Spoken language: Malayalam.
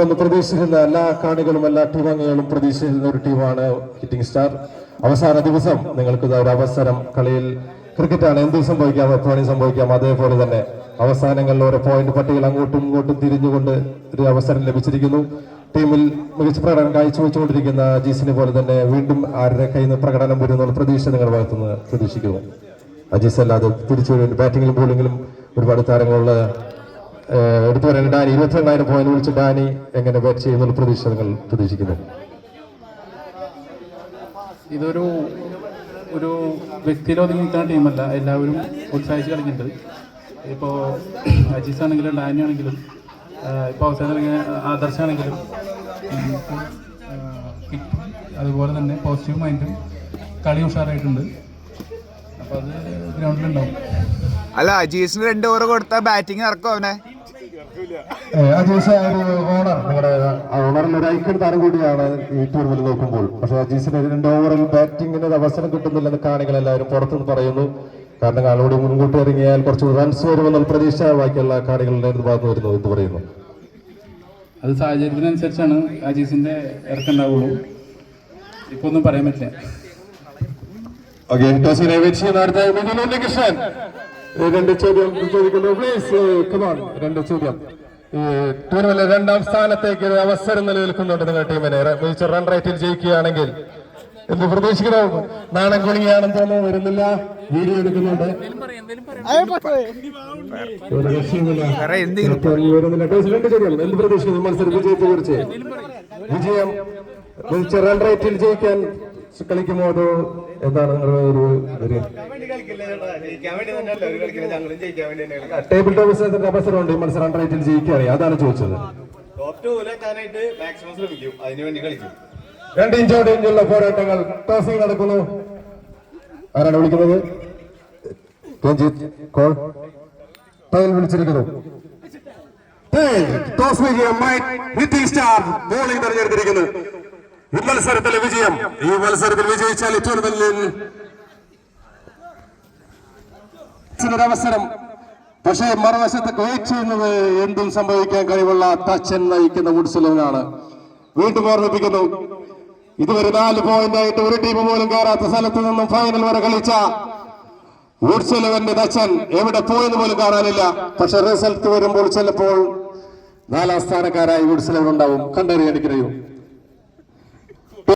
എന്ന് പ്രതീക്ഷിക്കുന്ന എല്ലാ കാണികളും എല്ലാ ടീമംഗങ്ങളും പ്രതീക്ഷിക്കുന്ന ഒരു ടീമാണ് ഹിറ്റിംഗ് സ്റ്റാർ. അവസാന ദിവസം നിങ്ങൾക്ക് ഒരു അവസരം. കളിയിൽ ക്രിക്കറ്റാണ്, എന്തും സംഭവിക്കാം, എപ്പോഴും സംഭവിക്കാം. അതേപോലെ തന്നെ അവസാനങ്ങളിൽ ഓരോ പോയിന്റ് പട്ടികയിൽ അങ്ങോട്ടും ഇങ്ങോട്ടും തിരിഞ്ഞുകൊണ്ട് ഒരു അവസരം ലഭിച്ചിരിക്കുന്നു. ടീമിൽ മികച്ച പ്രകടനം കാഴ്ചവെച്ചുകൊണ്ടിരിക്കുന്ന അജീസിനെ പോലെ തന്നെ വീണ്ടും ആരുടെ കയ്യിൽ നിന്ന് പ്രകടനം വരുന്നുള്ള പ്രതീക്ഷ നിങ്ങൾ ഭാഗത്തുനിന്ന് പ്രതീക്ഷിക്കുന്നു. അജീസ് അല്ലാതെ തിരിച്ചു ബാറ്റിങ്ങിലും ബോളിങ്ങിലും ഒരുപാട് താരങ്ങളുള്ള എടുത്തു പറയാൻ ഡാനി 22,000 പോയിന്റ് വിളിച്ച് ഡാനി എങ്ങനെ ബാറ്റ് ചെയ്യുന്നുള്ള പ്രതീക്ഷ നിങ്ങൾ പ്രതീക്ഷിക്കുന്നു? ഇതൊരു ഒരു വ്യക്തിയിൽ ഒതുങ്ങി നിൽക്കുന്ന ടീമല്ല, എല്ലാവരും ഉത്സാഹിച്ച് കളിക്കുന്നുണ്ട്. ഇപ്പോൾ അജീസ് ആണെങ്കിലും ഡാനി ആണെങ്കിലും ഇപ്പോൾ അവസാനം ആദർശാണെങ്കിലും അതുപോലെ തന്നെ പോസിറ്റീവ് മൈൻഡും കളി ഉഷാറായിട്ടുണ്ട്. അപ്പോൾ അത് ഗ്രൗണ്ടിലുണ്ടാവും. അല്ല, അജീസിന് 2 ഓവർ കൊടുത്ത ബാറ്റിംഗ് ഇറക്കും അവനെ. അജീസ് ഒരു ഓണർ, നിങ്ങളുടെ ഓണറിൽ ഒരു ഐക്കൺ താരം കൂടിയാണ് ഈ ടൂർണമെന്റ് നോക്കുമ്പോൾ. പക്ഷെ അജീസിന് 2 ഓവറിൽ ബാറ്റിങ്ങിന് അവസരം കിട്ടുന്നില്ലെന്ന് കാണികൾ എല്ലാവരും പുറത്തുനിന്ന് പറയുന്നു. കാരണം ആളോട് മുൻകൂട്ടി ഇറങ്ങിയാൽ കുറച്ച് റൺസ് വരുമെന്നുള്ള പ്രതീക്ഷ ബാക്കിയുള്ള കാണികളുടെ ഭാഗത്ത് വരുന്നു എന്ന് പറയുന്നു. അത് സാഹചര്യത്തിനനുസരിച്ചാണ് അജീസിന്റെ ഇറക്കുണ്ടാവുള്ളൂ. ഇപ്പൊ ഒന്നും പറയാൻ പറ്റില്ല. രണ്ട് ചോദ്യം ചോദിക്കുന്നു. Please come on. 2 ചോദ്യം. ടൂർണമെന്റിലെ 2ാം സ്ഥാനത്തേക്ക് ഒരു അവസരം നിലനിൽക്കുന്നുണ്ട് നിങ്ങളുടെ ടീമിനെ. മികച്ച റൺ റേറ്റിൽ ജയിക്കുകയാണെങ്കിൽ എന്ത് പ്രതീക്ഷിക്കണം? നാണം കുണിയാണെന്ന് തോന്നുന്നു. വരുന്നില്ല, വീഡിയോ എടുക്കുന്നുണ്ട്. എന്ത് പ്രതീക്ഷിക്കുന്നു മത്സരം വിജയത്തെ കുറിച്ച്? വിജയം മികച്ച റൺ റേറ്റിൽ ജയിക്കാൻ കളിക്കുമോ അതോ എന്താണ് നിങ്ങളുടെ ഒരു ടേബിൾ ടോപ്പ് അവസരമുണ്ട് ഈ മത്സരം റൺ റേറ്റിൽ ജയിക്കുകയാണ്? അതാണ് ചോദിച്ചത്. 2 ഇഞ്ചോടിഞ്ചുള്ള പോരാട്ടങ്ങൾ. ടോസിംഗ് നടക്കുന്നു. ആരാണ് വിളിക്കുന്നത്? രഞ്ജിത്ത് കോൾ വിളിച്ചിരിക്കുന്നു. ടോസ് വിജയമായി ഹിറ്റിംഗ് സ്റ്റാർ ബോളിംഗ് തെരഞ്ഞെടുത്തിരിക്കുന്നു. ഈ മത്സരത്തിലെ വിജയം, ഈ മത്സരത്തിൽ വിജയിച്ചാൽ ടൂർണമെന്റിൽ അവസരം. പക്ഷേ മറുവശത്ത് വെയിറ്റ് ചെയ്യുന്നത് എന്തും സംഭവിക്കാൻ കഴിവുള്ള തച്ചൻ നയിക്കുന്ന വുഡ്സ് 11 വീണ്ടും ഓർമ്മിപ്പിക്കുന്നു. ഇതുവരെ 4 പോയിന്റായിട്ട് ഒരു ടീം പോലും കയറാത്ത സ്ഥലത്ത് നിന്നും ഫൈനൽ വരെ കളിച്ച വുഡ്സ് 11 തച്ചൻ എവിടെ പോയെന്ന് പോലും കാണാനില്ല. പക്ഷെ റിസൾട്ട് വരുമ്പോൾ ചിലപ്പോൾ 4ാം സ്ഥാനക്കാരായി വുഡ്സ് 11 ഉണ്ടാവും. കണ്ടറിയാൻ കഴിയും.